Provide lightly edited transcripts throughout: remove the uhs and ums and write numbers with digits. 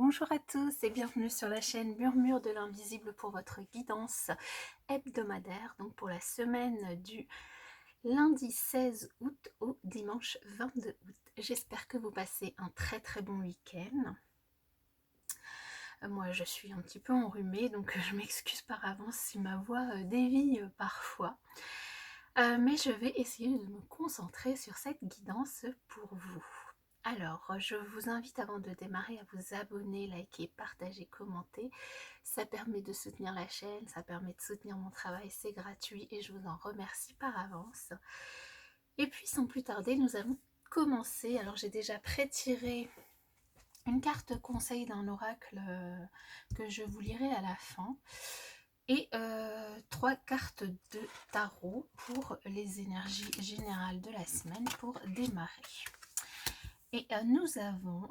Bonjour à tous et bienvenue sur la chaîne Murmure de l'invisible pour votre guidance hebdomadaire, donc pour la semaine du lundi 16 août au dimanche 22 août. J'espère que vous passez un très bon week-end. Moi je suis un petit peu enrhumée, donc je m'excuse par avance si ma voix dévie parfois. Mais je vais essayer de me concentrer sur cette guidance pour vous. Alors, je vous invite avant de démarrer à vous abonner, liker, partager, commenter. Ça permet de soutenir la chaîne, ça permet de soutenir mon travail, c'est gratuit et je vous en remercie par avance. Et puis sans plus tarder, nous allons commencer. Alors j'ai déjà pré-tiré une carte conseil d'un oracle que je vous lirai à la fin. Et 3 cartes de tarot pour les énergies générales de la semaine pour démarrer. Et nous avons,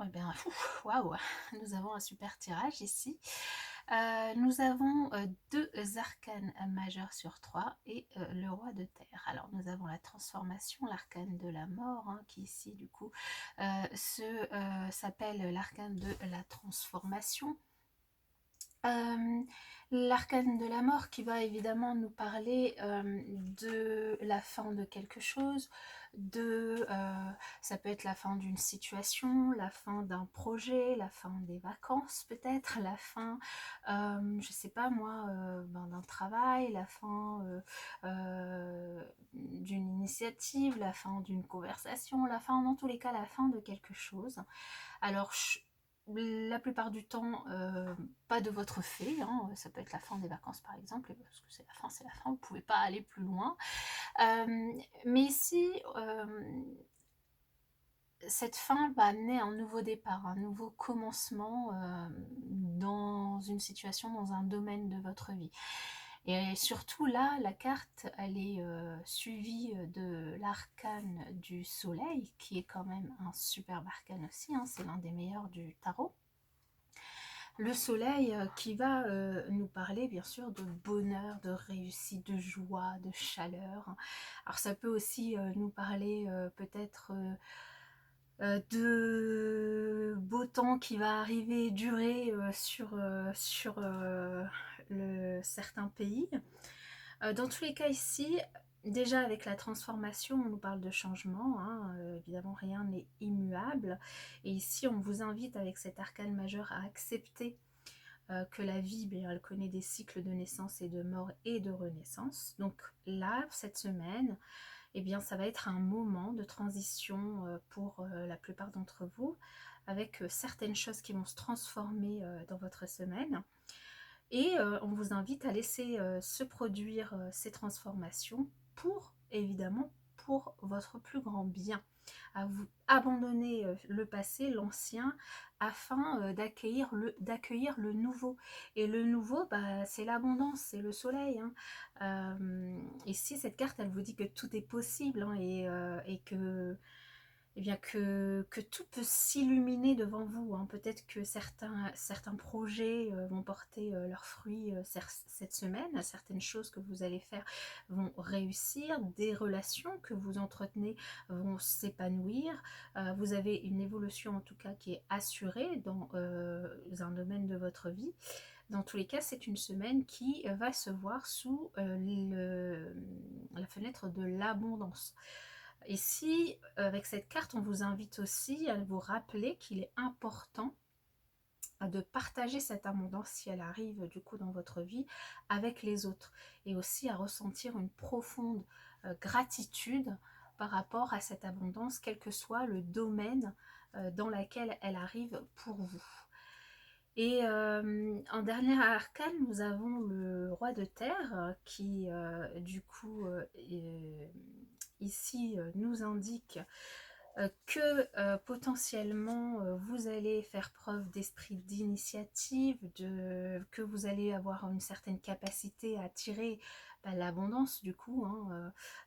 waouh, nous avons un super tirage ici. Nous avons 2 arcanes majeures sur 3 et le roi de terre. Alors nous avons la transformation, l'arcane de la mort, qui ici du coup s'appelle l'arcane de la transformation. L'arcane de la mort qui va évidemment nous parler de la fin de quelque chose, ça peut être la fin d'une situation, la fin d'un projet, la fin des vacances peut-être, la fin, je sais pas moi, d'un travail, la fin d'une initiative, la fin d'une conversation, la fin, dans tous les cas, la fin de quelque chose. Alors, la plupart du temps, pas de votre fait, ça peut être la fin des vacances par exemple, parce que c'est la fin, vous ne pouvez pas aller plus loin. Mais ici, cette fin va amener un nouveau départ, un nouveau commencement dans une situation, dans un domaine de votre vie. Et surtout là, la carte, elle est suivie de l'arcane du soleil, qui est quand même un superbe arcane aussi, c'est l'un des meilleurs du tarot. Le soleil qui va nous parler bien sûr de bonheur, de réussite, de joie, de chaleur. Alors ça peut aussi nous parler peut-être de beau temps qui va arriver, durer sur certains pays. Dans tous les cas ici, déjà avec la transformation, on nous parle de changement, évidemment rien n'est immuable. Et ici, on vous invite avec cet arcane majeur à accepter que la vie, elle connaît des cycles de naissance et de mort et de renaissance. Donc là, cette semaine, ça va être un moment de transition pour la plupart d'entre vous, avec certaines choses qui vont se transformer dans votre semaine. Et on vous invite à laisser se produire ces transformations évidemment, pour votre plus grand bien. À vous abandonner le passé, l'ancien, afin d'accueillir le nouveau. Et le nouveau, c'est l'abondance, c'est le soleil. Ici, cette carte, elle vous dit que tout est possible et que tout peut s'illuminer devant vous. Peut-être que certains projets vont porter leurs fruits cette semaine, certaines choses que vous allez faire vont réussir, des relations que vous entretenez vont s'épanouir, vous avez une évolution en tout cas qui est assurée dans un domaine de votre vie. Dans tous les cas, c'est une semaine qui va se voir sous la fenêtre de l'abondance. Ici, avec cette carte, on vous invite aussi à vous rappeler qu'il est important de partager cette abondance si elle arrive du coup dans votre vie avec les autres, et aussi à ressentir une profonde gratitude par rapport à cette abondance, quel que soit le domaine dans lequel elle arrive pour vous. Et en dernier arcane, nous avons le roi de terre qui du coup ici nous indique que potentiellement vous allez faire preuve d'esprit d'initiative, que vous allez avoir une certaine capacité à attirer l'abondance du coup.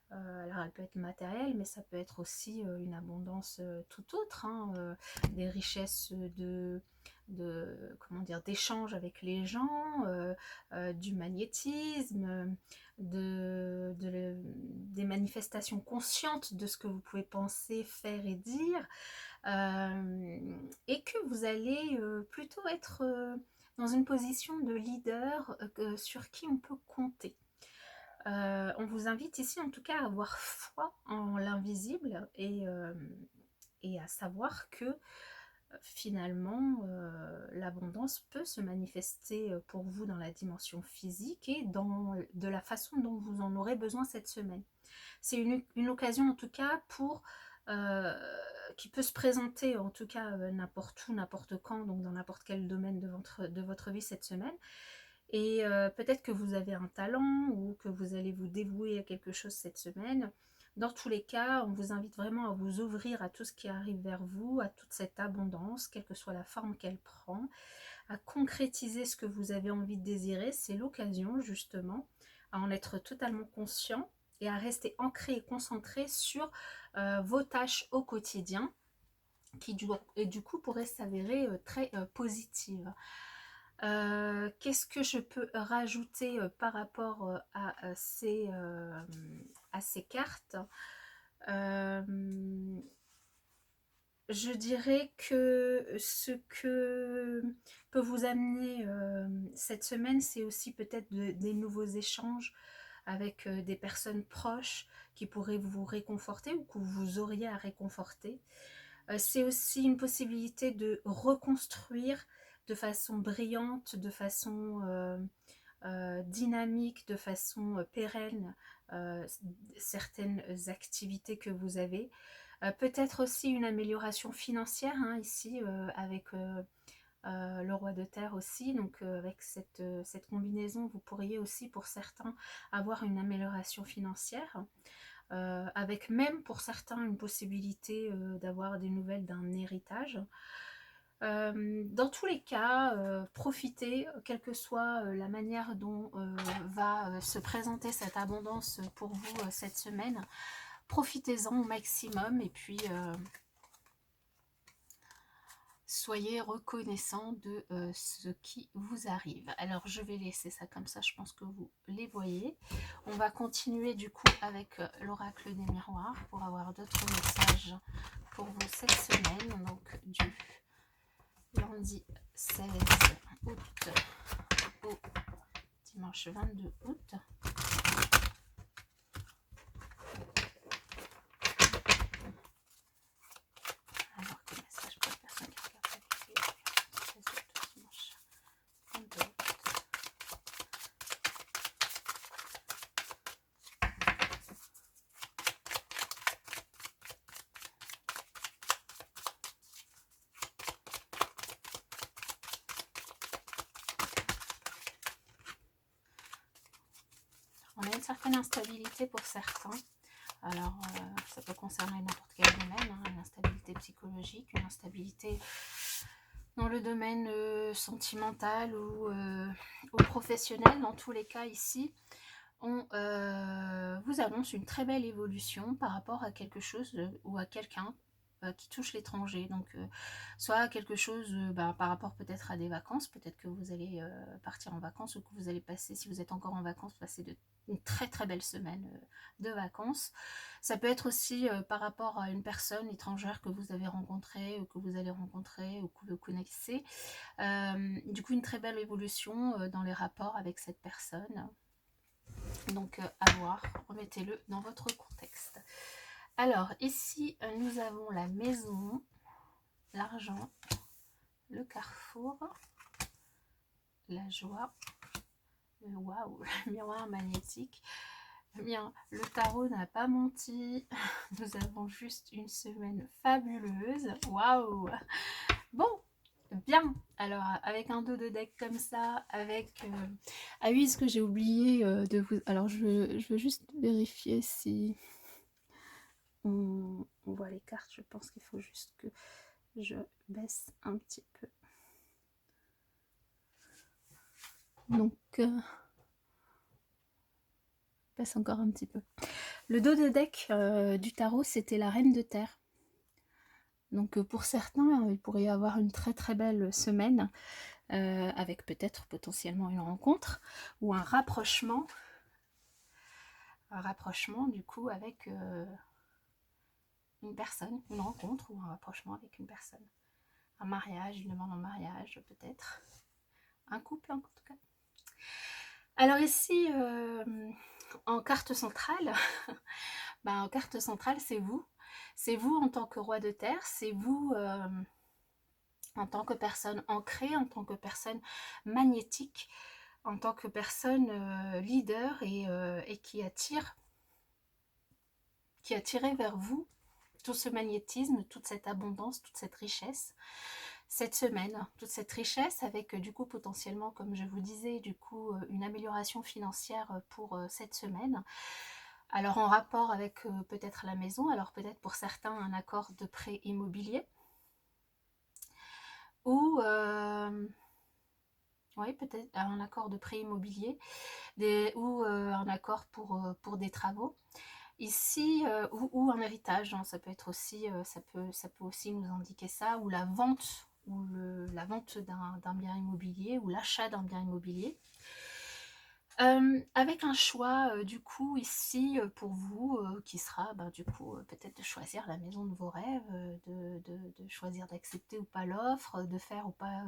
Alors elle peut être matérielle, mais ça peut être aussi une abondance tout autre, des richesses d'échanges avec les gens, du magnétisme, des manifestations conscientes de ce que vous pouvez penser, faire et dire. et que vous allez plutôt être dans une position de leader sur qui on peut compter. On vous invite ici en tout cas à avoir foi en l'invisible et à savoir que finalement l'abondance peut se manifester pour vous dans la dimension physique et de la façon dont vous en aurez besoin cette semaine. C'est une occasion en tout cas qui peut se présenter en tout cas n'importe où, n'importe quand, donc dans n'importe quel domaine de votre vie cette semaine. Et peut-être que vous avez un talent ou que vous allez vous dévouer à quelque chose cette semaine. Dans tous les cas, on vous invite vraiment à vous ouvrir à tout ce qui arrive vers vous, à toute cette abondance, quelle que soit la forme qu'elle prend, à concrétiser ce que vous avez envie de désirer. C'est l'occasion justement à en être totalement conscient et à rester ancré et concentré sur vos tâches au quotidien qui du coup pourraient s'avérer très positives. Qu'est-ce que je peux rajouter par rapport à ces cartes? Je dirais que ce que peut vous amener cette semaine, c'est aussi peut-être des nouveaux échanges avec des personnes proches qui pourraient vous réconforter ou que vous auriez à réconforter. C'est aussi une possibilité de reconstruire de façon brillante, de façon dynamique, de façon pérenne certaines activités que vous avez. Peut-être aussi une amélioration financière hein, ici avec le roi de terre aussi, donc avec cette combinaison vous pourriez aussi pour certains avoir une amélioration financière. Avec même pour certains une possibilité d'avoir des nouvelles d'un héritage. Dans tous les cas, profitez, quelle que soit la manière dont va se présenter cette abondance pour vous cette semaine. Profitez-en au maximum et puis soyez reconnaissant de ce qui vous arrive. Alors je vais laisser ça comme ça, je pense que vous les voyez. On va continuer du coup avec l'oracle des miroirs pour avoir d'autres messages pour vous cette semaine. Donc du lundi 16 août au dimanche 22 août. Alors quel message pour la personne qui regarde la vidéo? 16 août, dimanche 22 août. On a une certaine instabilité pour certains. Alors, ça peut concerner n'importe quel domaine, hein, une instabilité psychologique, une instabilité dans le domaine sentimental ou professionnel. Dans tous les cas, ici, on vous annonce une très belle évolution par rapport à quelque chose ou à quelqu'un qui touche l'étranger. Donc, soit quelque chose par rapport peut-être à des vacances, peut-être que vous allez partir en vacances ou que vous allez passer, si vous êtes encore en vacances, passer une très très belle semaine de vacances. Ça peut être aussi par rapport à une personne étrangère que vous avez rencontrée ou que vous allez rencontrer ou que vous connaissez. Du coup, une très belle évolution dans les rapports avec cette personne. Donc à voir, remettez-le dans votre contexte. Alors ici nous avons la maison, l'argent, le carrefour, la joie, le waouh, le miroir magnétique. Eh bien, le tarot n'a pas menti. Nous avons juste une semaine fabuleuse. Waouh! Bon, bien. Alors, avec un dos de deck comme ça, avec... Ah oui, ce que j'ai oublié de vous... Alors, je veux juste vérifier si on voit les cartes. Je pense qu'il faut juste que je baisse un petit peu. Donc... passe encore un petit peu. Le dos de deck du tarot, c'était la reine de terre. Donc pour certains, il pourrait y avoir une très très belle semaine avec peut-être potentiellement une rencontre ou un rapprochement du coup avec une personne, une rencontre ou un rapprochement avec une personne. Un mariage, une demande en mariage peut-être. Un couple en tout cas. Alors ici, en carte centrale, en carte centrale c'est vous. C'est vous en tant que roi de terre, c'est vous en tant que personne ancrée, en tant que personne magnétique, en tant que personne leader et qui attirait vers vous tout ce magnétisme, toute cette abondance, toute cette richesse. Cette semaine, toute cette richesse avec du coup potentiellement, comme je vous disais, du coup une amélioration financière pour cette semaine. Alors en rapport avec peut-être la maison, alors peut-être pour certains un accord de prêt immobilier ou oui, peut-être un accord de prêt immobilier ou un accord pour des travaux. Ici, ou un héritage, hein, ça peut être aussi, ça peut aussi nous indiquer ça, ou la vente, ou la vente d'un bien immobilier, ou l'achat d'un bien immobilier. Avec un choix du coup ici pour vous qui sera du coup peut-être de choisir la maison de vos rêves, de choisir d'accepter ou pas l'offre, de faire ou pas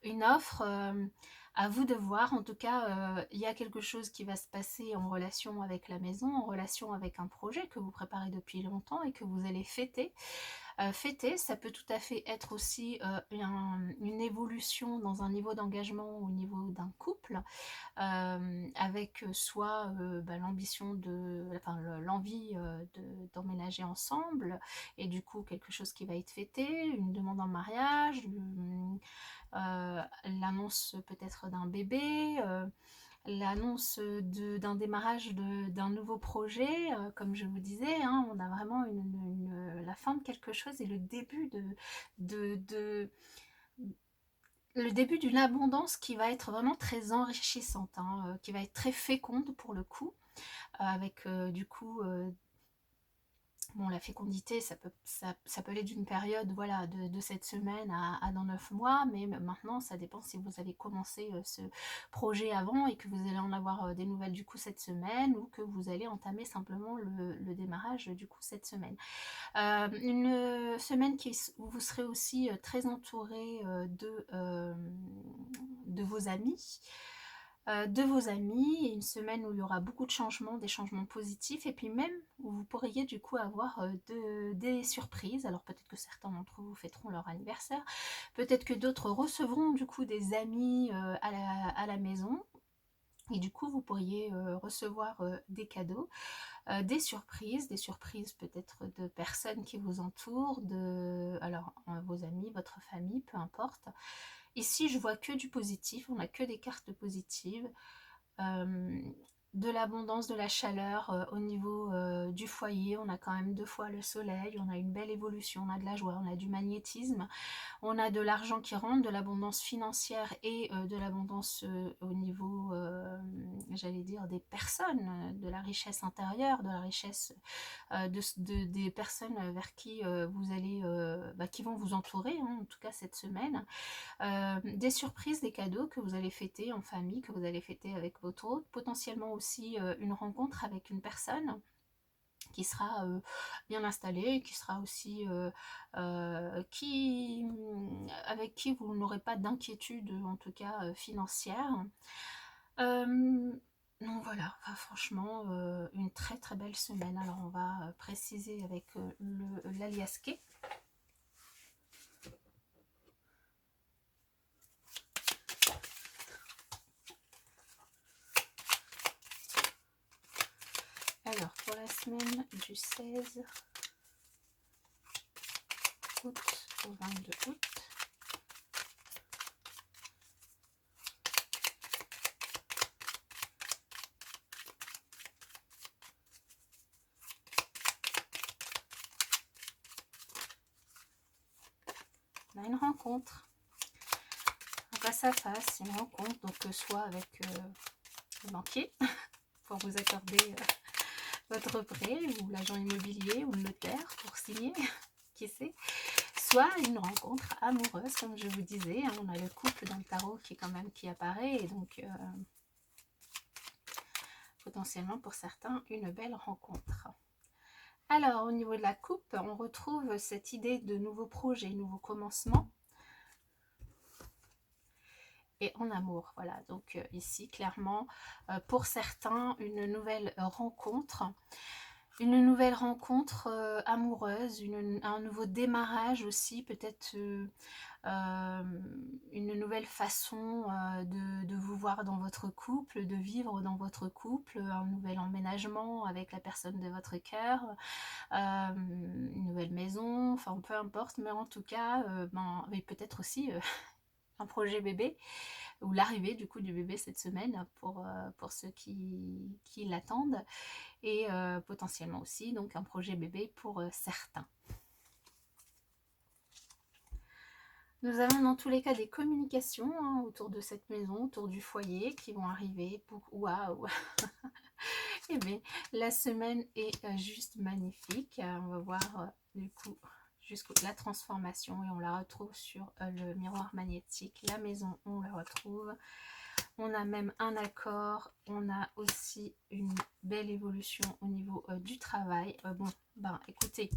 une offre. À vous de voir. En tout cas, il y a quelque chose qui va se passer en relation avec la maison, en relation avec un projet que vous préparez depuis longtemps et que vous allez fêter. Fêter, ça peut tout à fait être aussi une évolution dans un niveau d'engagement au niveau d'un couple, avec soit l'ambition l'envie d'emménager ensemble et du coup quelque chose qui va être fêté, une demande en mariage, l'annonce peut-être d'un bébé, l'annonce d'un démarrage d'un nouveau projet, comme je vous disais, hein, on a vraiment la fin de quelque chose et le début le début d'une abondance qui va être vraiment très enrichissante, hein, qui va être très féconde pour le coup, avec du coup bon, la fécondité, ça peut aller d'une période voilà, de cette semaine à dans 9 mois, mais maintenant, ça dépend si vous avez commencé ce projet avant et que vous allez en avoir des nouvelles du coup cette semaine ou que vous allez entamer simplement le démarrage du coup cette semaine. Une semaine où vous serez aussi très entouré de vos amis, et une semaine où il y aura beaucoup de changements, des changements positifs, et puis même où vous pourriez du coup avoir des surprises. Alors peut-être que certains d'entre vous fêteront leur anniversaire, peut-être que d'autres recevront du coup des amis à la maison, et du coup vous pourriez recevoir des cadeaux, des surprises peut-être de personnes qui vous entourent, alors vos amis, votre famille, peu importe. Ici, je vois que du positif, on n'a que des cartes positives, de l'abondance, de la chaleur au niveau du foyer. On a quand même 2 fois le soleil, on a une belle évolution, on a de la joie, on a du magnétisme, on a de l'argent qui rentre, de l'abondance financière et de l'abondance au niveau, j'allais dire, des personnes, de la richesse intérieure, de la richesse des personnes vers qui vous allez, qui vont vous entourer, hein, en tout cas cette semaine. Des surprises, des cadeaux que vous allez fêter en famille, que vous allez fêter avec votre hôte, potentiellement aussi une rencontre avec une personne qui sera bien installée, qui sera aussi avec qui vous n'aurez pas d'inquiétude, en tout cas financière. Donc voilà, franchement, une très très belle semaine. Alors on va préciser avec l'aliasqué. Alors pour la semaine du 16 août au 22 août, on a une rencontre, un face à face, une rencontre, donc soit avec le banquier pour vous accorder votre prêt, ou l'agent immobilier ou le notaire pour signer, qui sait, soit une rencontre amoureuse, comme je vous disais, hein, on a le couple dans le tarot qui apparaît, et donc potentiellement pour certains une belle rencontre. Alors, au niveau de la coupe, on retrouve cette idée de nouveaux projets, nouveaux commencements. Et en amour, voilà. Donc ici, clairement, pour certains, une nouvelle rencontre. Une nouvelle rencontre amoureuse, un nouveau démarrage aussi, peut-être une nouvelle façon de vous voir dans votre couple, de vivre dans votre couple, un nouvel emménagement avec la personne de votre cœur, une nouvelle maison, enfin peu importe, mais en tout cas, mais peut-être aussi un projet bébé, ou l'arrivée du coup du bébé cette semaine pour ceux qui l'attendent, et potentiellement aussi donc un projet bébé pour certains. Nous avons dans tous les cas des communications autour de cette maison, autour du foyer qui vont arriver. Waouh. Et bien la semaine est juste magnifique. On va voir du coup jusqu'à la transformation et on la retrouve sur le miroir magnétique. La maison, on la retrouve. On a même un accord, on a aussi une belle évolution au niveau du travail. Bon, ben écoutez,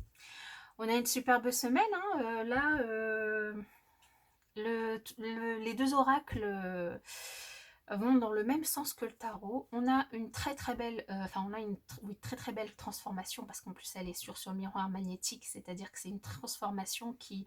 on a une superbe semaine. Là, les deux oracles vont dans le même sens que le tarot. On a une très très belle, on a une très très belle transformation parce qu'en plus elle est sur le miroir magnétique, c'est-à-dire que c'est une transformation qui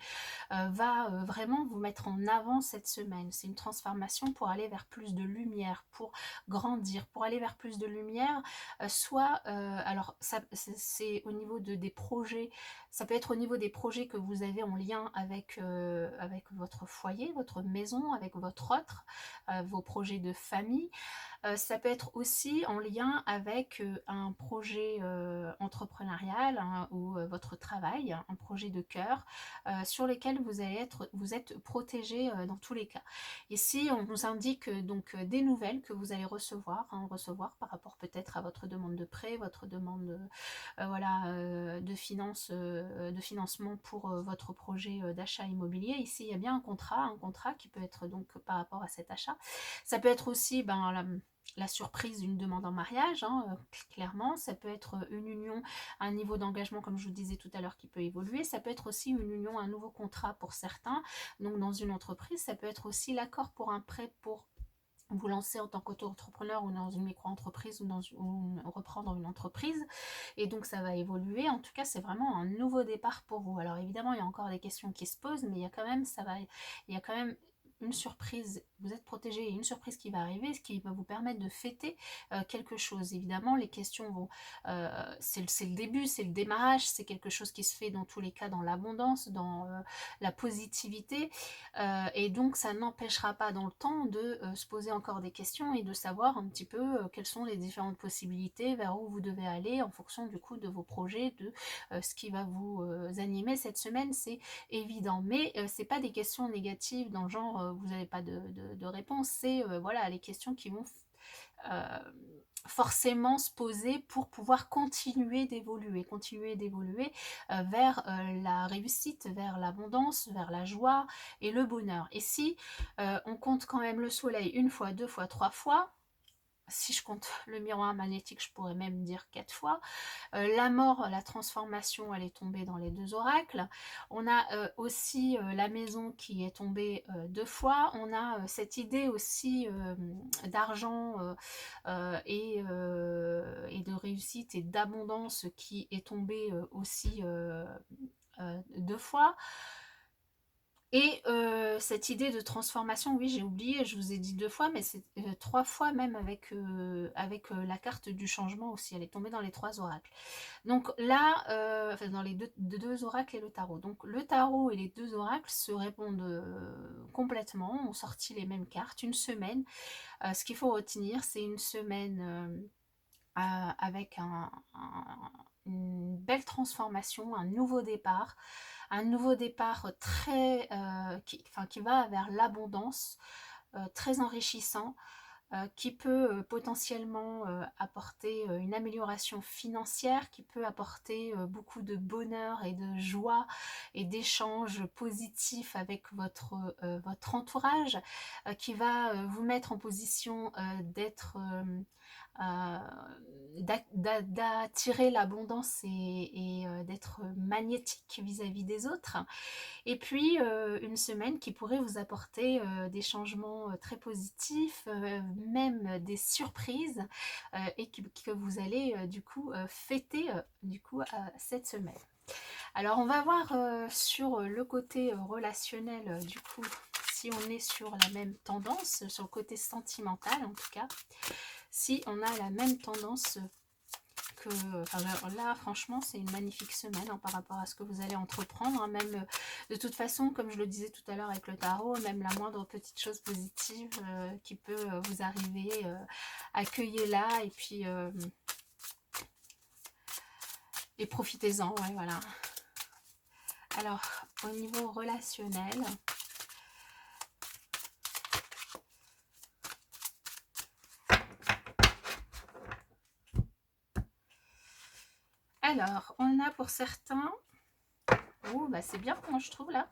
va vraiment vous mettre en avant cette semaine. C'est une transformation pour aller vers plus de lumière, pour grandir, pour aller vers plus de lumière, alors c'est au niveau des projets, ça peut être au niveau des projets que vous avez en lien avec votre foyer, votre maison, avec votre autre, vos projets de famille. Ça peut être aussi en lien avec un projet entrepreneurial ou votre travail, un projet de cœur sur lesquels vous êtes protégé dans tous les cas. Ici, on nous indique donc des nouvelles que vous allez recevoir par rapport peut-être à votre demande de prêt, votre demande de financement pour votre projet d'achat immobilier. Ici, il y a bien un contrat qui peut être donc par rapport à cet achat. Ça peut être aussi la surprise d'une demande en mariage, clairement. Ça peut être une union, un niveau d'engagement, comme je vous disais tout à l'heure, qui peut évoluer. Ça peut être aussi une union, un nouveau contrat pour certains, donc dans une entreprise. Ça peut être aussi l'accord pour un prêt pour vous lancer en tant qu'auto-entrepreneur ou dans une micro-entreprise ou reprendre une entreprise, et donc ça va évoluer. En tout cas, c'est vraiment un nouveau départ pour vous. Alors évidemment, il y a encore des questions qui se posent, mais il y a quand même une surprise, vous êtes protégé, et une surprise qui va arriver, ce qui va vous permettre de fêter quelque chose. Évidemment, les questions vont, c'est le début, c'est le démarrage, c'est quelque chose qui se fait dans tous les cas dans l'abondance, dans la positivité, et donc ça n'empêchera pas dans le temps de se poser encore des questions et de savoir un petit peu quelles sont les différentes possibilités, vers où vous devez aller en fonction du coup de vos projets, de ce qui va vous animer cette semaine, c'est évident. Mais c'est pas des questions négatives dans le genre vous n'avez pas de réponse, c'est voilà, les questions qui vont forcément se poser pour pouvoir continuer d'évoluer vers la réussite, vers l'abondance, vers la joie et le bonheur. Et si on compte quand même le soleil une fois, deux fois, trois fois, si je compte le miroir magnétique, je pourrais même dire 4 fois. La mort, la transformation, elle est tombée dans les deux oracles. On a aussi la maison qui est tombée 2 fois. On a cette idée aussi d'argent et de réussite et d'abondance qui est tombée aussi 2 fois. Et cette idée de transformation, oui, j'ai oublié, je vous ai dit 2 fois, mais c'est 3 fois même avec la carte du changement aussi. Elle est tombée dans les 3 oracles. Donc là, dans les deux oracles et le tarot. Donc le tarot et les 2 oracles se répondent complètement, ont sorti les mêmes cartes. Une semaine, ce qu'il faut retenir, c'est une semaine avec une belle transformation, un nouveau départ très qui va vers l'abondance, très enrichissant, qui peut potentiellement apporter une amélioration financière, qui peut apporter beaucoup de bonheur et de joie et d'échanges positifs avec votre entourage, qui va vous mettre en position d'être... d'attirer l'abondance et d'être magnétique vis-à-vis des autres. Et puis une semaine qui pourrait vous apporter des changements très positifs, même des surprises, et que vous allez du coup fêter cette semaine. Alors on va voir sur le côté relationnel du coup, si on est sur la même tendance, sur le côté sentimental en tout cas, si on a la même tendance que, enfin, là franchement c'est une magnifique semaine hein, par rapport à ce que vous allez entreprendre hein, même de toute façon comme je le disais tout à l'heure avec le tarot, même la moindre petite chose positive qui peut vous arriver, accueillez-la et profitez-en, ouais, voilà. Alors au niveau relationnel, alors on a pour certains, oh bah c'est bien moi je trouve là,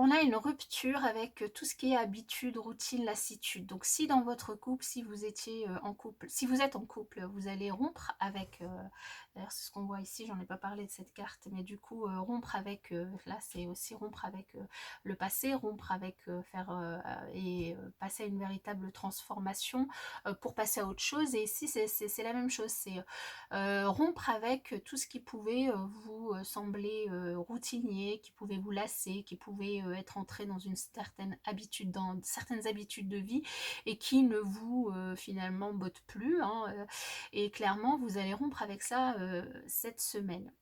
on a une rupture avec tout ce qui est habitude, routine, lassitude. Donc si dans votre couple, si vous étiez en couple, si vous êtes en couple, vous allez rompre avec, d'ailleurs c'est ce qu'on voit ici, j'en ai pas parlé de cette carte, mais du coup rompre avec, là c'est aussi rompre avec le passé, rompre avec passer à une véritable transformation pour passer à autre chose. Et ici c'est la même chose, c'est rompre avec tout ce qui pouvait vous sembler routinier, qui pouvait vous lasser, qui pouvait être entré dans une certaine habitude, dans certaines habitudes de vie et qui ne vous finalement botte plus hein, et clairement vous allez rompre avec ça cette semaine.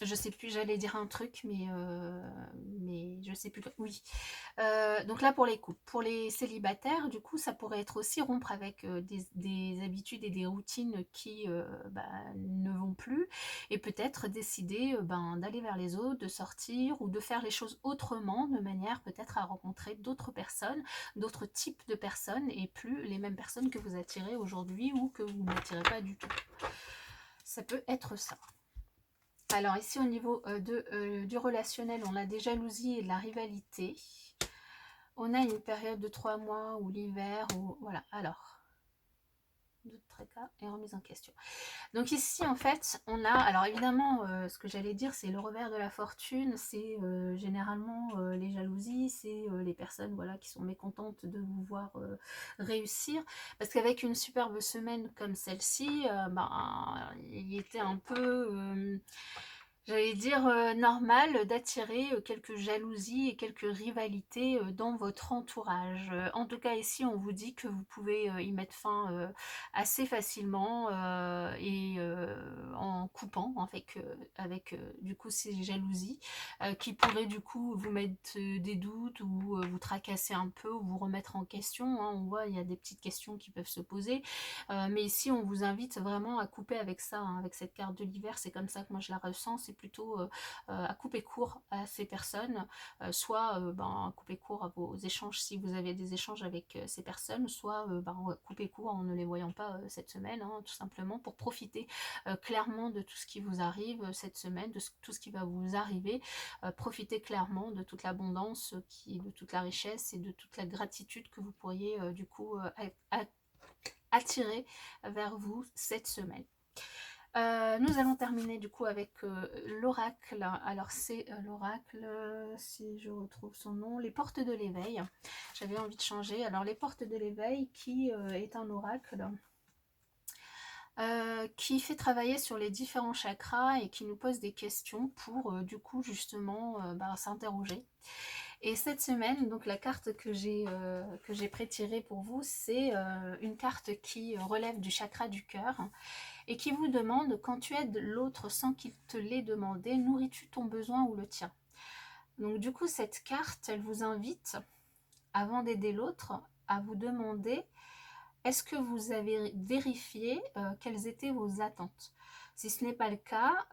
Je sais plus, j'allais dire un truc, mais je sais plus. Oui. Donc là pour les couples. Pour les célibataires, du coup, ça pourrait être aussi rompre avec des habitudes et des routines qui ne vont plus. Et peut-être décider d'aller vers les autres, de sortir ou de faire les choses autrement, de manière peut-être à rencontrer d'autres personnes, d'autres types de personnes et plus les mêmes personnes que vous attirez aujourd'hui ou que vous n'attirez pas du tout. Ça peut être ça. Alors ici au niveau du relationnel, on a des jalousies et de la rivalité. On a une période de 3 mois ou l'hiver, ou voilà. Alors, d'autres cas et remise en question. Donc ici en fait, on a, alors évidemment, ce que j'allais dire, c'est le revers de la fortune, c'est généralement les jalousies, c'est les personnes voilà qui sont mécontentes de vous voir réussir, parce qu'avec une superbe semaine comme celle-ci, il était un peu j'allais dire normal d'attirer quelques jalousies et quelques rivalités dans votre entourage. En tout cas ici on vous dit que vous pouvez y mettre fin assez facilement et en coupant avec du coup ces jalousies qui pourraient du coup vous mettre des doutes ou vous tracasser un peu ou vous remettre en question hein. On voit il y a des petites questions qui peuvent se poser mais ici on vous invite vraiment à couper avec ça hein, avec cette carte de l'hiver. C'est comme ça que moi je la ressens, c'est plutôt à couper court à ces personnes, soit couper court à vos échanges si vous avez des échanges avec ces personnes, soit couper court en ne les voyant pas cette semaine, hein, tout simplement pour profiter clairement de tout ce qui vous arrive cette semaine, de tout ce qui va vous arriver, profitez clairement de toute l'abondance, de toute la richesse et de toute la gratitude que vous pourriez du coup attirer vers vous cette semaine. Nous allons terminer du coup avec l'oracle. Alors c'est l'oracle, si je retrouve son nom, les portes de l'éveil. J'avais envie de changer. Alors les portes de l'éveil qui est un oracle qui fait travailler sur les différents chakras et qui nous pose des questions pour du coup justement s'interroger. Et cette semaine, donc la carte que j'ai prétirée pour vous, c'est une carte qui relève du chakra du cœur et qui vous demande, quand tu aides l'autre sans qu'il te l'ait demandé, nourris-tu ton besoin ou le tien? Donc du coup, cette carte, elle vous invite, avant d'aider l'autre, à vous demander, est-ce que vous avez vérifié quelles étaient vos attentes? Si ce n'est pas le cas,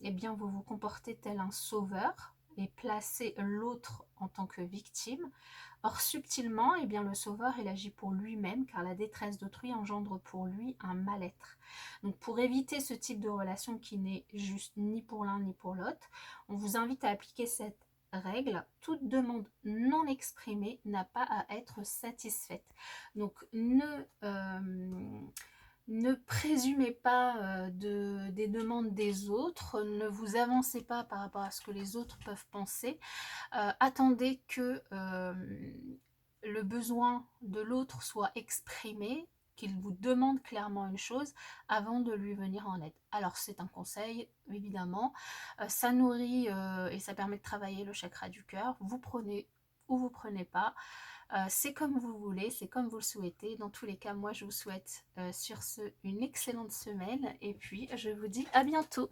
eh bien vous vous comportez tel un sauveur, et placer l'autre en tant que victime. Or, subtilement, eh bien, le sauveur, il agit pour lui-même, car la détresse d'autrui engendre pour lui un mal-être. Donc, pour éviter ce type de relation qui n'est juste ni pour l'un ni pour l'autre, on vous invite à appliquer cette règle. Toute demande non exprimée n'a pas à être satisfaite. Donc, ne présumez pas des demandes des autres, ne vous avancez pas par rapport à ce que les autres peuvent penser. Attendez que le besoin de l'autre soit exprimé, qu'il vous demande clairement une chose avant de lui venir en aide. Alors c'est un conseil, évidemment, ça nourrit et ça permet de travailler le chakra du cœur. Vous prenez ou vous prenez pas. C'est comme vous voulez, c'est comme vous le souhaitez. Dans tous les cas, moi je vous souhaite sur ce une excellente semaine et puis je vous dis à bientôt.